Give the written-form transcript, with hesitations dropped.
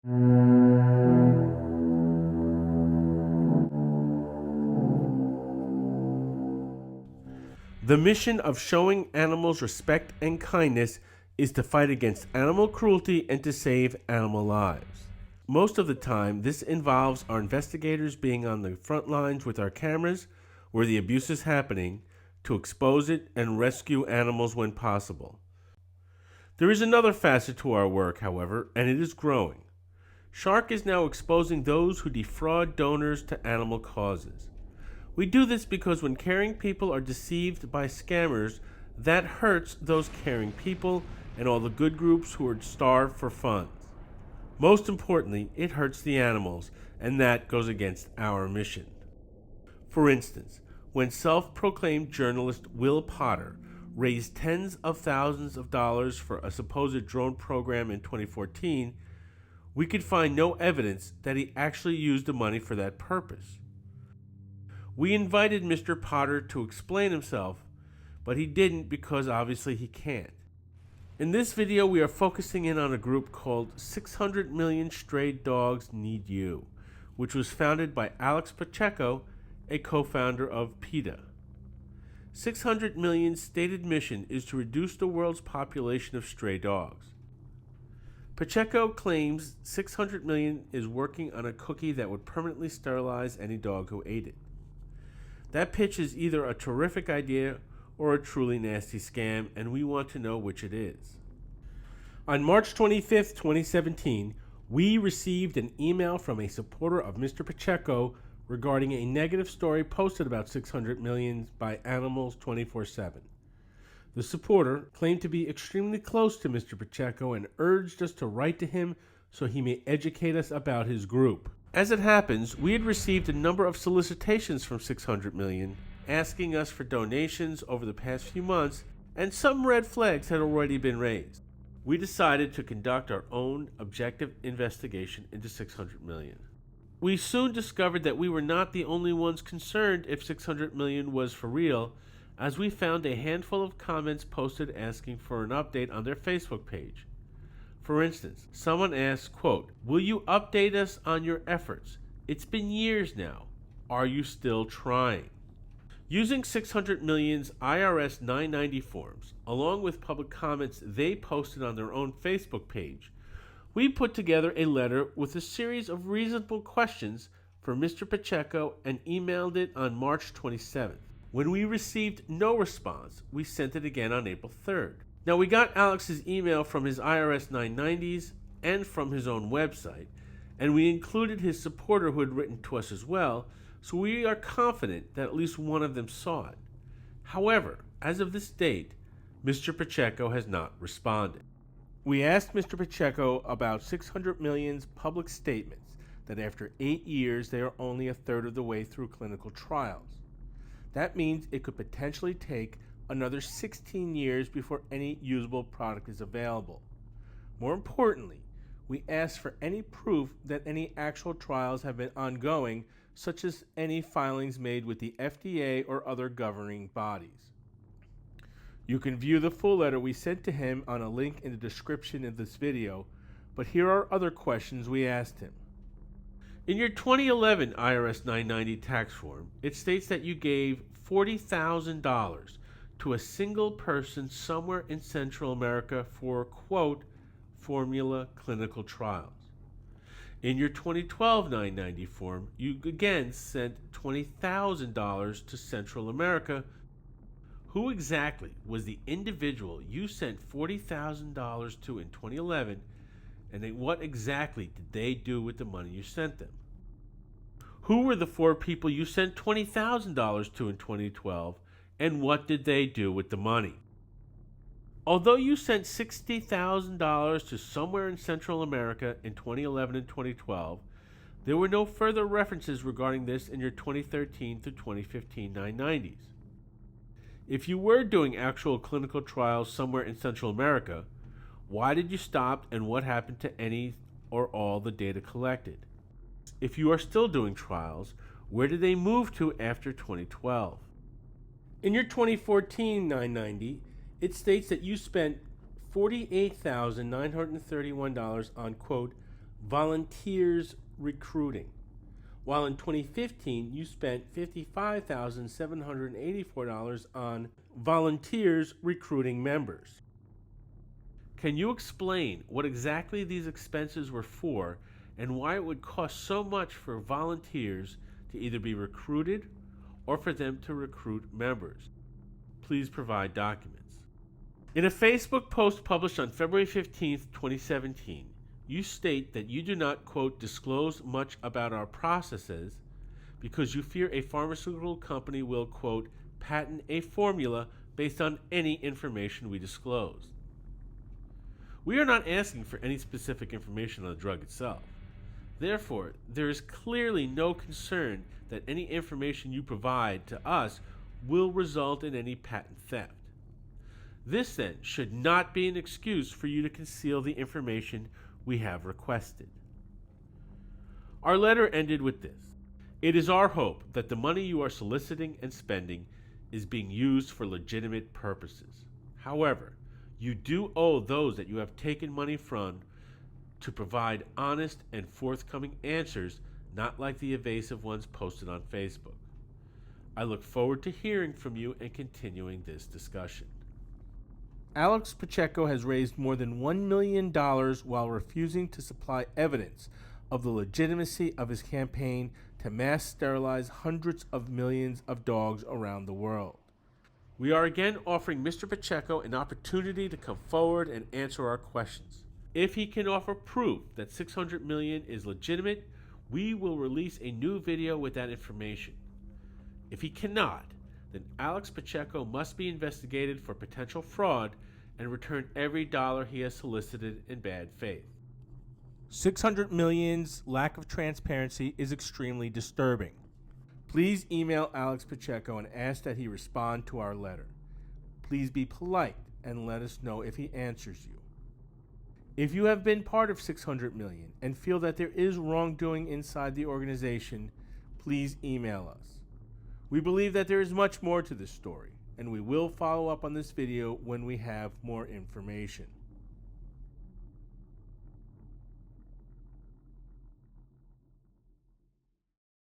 The mission of showing animals respect and kindness is to fight against animal cruelty and to save animal lives. Most of the time, this involves our investigators being on the front lines with our cameras where the abuse is happening to expose it and rescue animals when possible. There is another facet to our work, however, and it is growing. Shark is now exposing those who defraud donors to animal causes. We do this because when caring people are deceived by scammers, that hurts those caring people and all the good groups who are starved for funds. Most importantly, it hurts the animals, and that goes against our mission. For instance, when self-proclaimed journalist Will Potter raised tens of thousands of dollars for a supposed drone program in 2014, we could find no evidence that he actually used the money for that purpose. We invited Mr. Potter to explain himself, but he didn't because obviously he can't. In this video, we are focusing in on a group called 600 Million Stray Dogs Need You, which was founded by Alex Pacheco, a co-founder of PETA. 600 Million's stated mission is to reduce the world's population of stray dogs. Pacheco claims 600 Million is working on a cookie that would permanently sterilize any dog who ate it. That pitch is either a terrific idea or a truly nasty scam, and we want to know which it is. On March 25, 2017, we received an email from a supporter of Mr. Pacheco regarding a negative story posted about 600 Million by Animals 24/7. The supporter claimed to be extremely close to Mr. Pacheco and urged us to write to him so he may educate us about his group. As it happens, we had received a number of solicitations from 600 Million asking us for donations over the past few months, and some red flags had already been raised. We decided to conduct our own objective investigation into 600 Million. We soon discovered that we were not the only ones concerned if 600 Million was for real, as we found a handful of comments posted asking for an update on their Facebook page. For instance, someone asked, quote, "Will you update us on your efforts? It's been years now. Are you still trying?" Using 600 Million's IRS 990 forms, along with public comments they posted on their own Facebook page, we put together a letter with a series of reasonable questions for Mr. Pacheco and emailed it on March 27th. When we received no response, we sent it again on April 3rd. Now, we got Alex's email from his IRS 990s and from his own website, and we included his supporter who had written to us as well, so we are confident that at least one of them saw it. However, as of this date, Mr. Pacheco has not responded. We asked Mr. Pacheco about 600 Million's public statements that after 8 years they are only a third of the way through clinical trials. That means it could potentially take another 16 years before any usable product is available. More importantly, we asked for any proof that any actual trials have been ongoing, such as any filings made with the FDA or other governing bodies. You can view the full letter we sent to him on a link in the description of this video, but here are other questions we asked him. In your 2011 IRS 990 tax form, it states that you gave $40,000 to a single person somewhere in Central America for, quote, formula clinical trials. In your 2012 990 form, you again sent $20,000 to Central America. Who exactly was the individual you sent $40,000 to in 2011, and then what exactly did they do with the money you sent them? Who were the 4 people you sent $20,000 to in 2012, and what did they do with the money? Although you sent $60,000 to somewhere in Central America in 2011 and 2012, there were no further references regarding this in your 2013 through 2015 990s. If you were doing actual clinical trials somewhere in Central America, why did you stop and what happened to any or all the data collected? If you are still doing trials, where did they move to after 2012? In your 2014 990, it states that you spent $48,931 on, quote, volunteers recruiting. While in 2015 you spent $55,784 on volunteers recruiting members. Can you explain what exactly these expenses were for and why it would cost so much for volunteers to either be recruited or for them to recruit members? Please provide documents. In a Facebook post published on February 15, 2017, you state that you do not, quote, disclose much about our processes because you fear a pharmaceutical company will, quote, patent a formula based on any information we disclose. We are not asking for any specific information on the drug itself. Therefore, there is clearly no concern that any information you provide to us will result in any patent theft. This, then, should not be an excuse for you to conceal the information we have requested. Our letter ended with this. It is our hope that the money you are soliciting and spending is being used for legitimate purposes. However, you do owe those that you have taken money from to provide honest and forthcoming answers, not like the evasive ones posted on Facebook. I look forward to hearing from you and continuing this discussion. Alex Pacheco has raised more than $1 million while refusing to supply evidence of the legitimacy of his campaign to mass sterilize hundreds of millions of dogs around the world. We are again offering Mr. Pacheco an opportunity to come forward and answer our questions. If he can offer proof that $600 million is legitimate, we will release a new video with that information. If he cannot, then Alex Pacheco must be investigated for potential fraud and return every dollar he has solicited in bad faith. 600 Million's lack of transparency is extremely disturbing. Please email Alex Pacheco and ask that he respond to our letter. Please be polite and let us know if he answers you. If you have been part of 600 Million and feel that there is wrongdoing inside the organization, please email us. We believe that there is much more to this story, and we will follow up on this video when we have more information.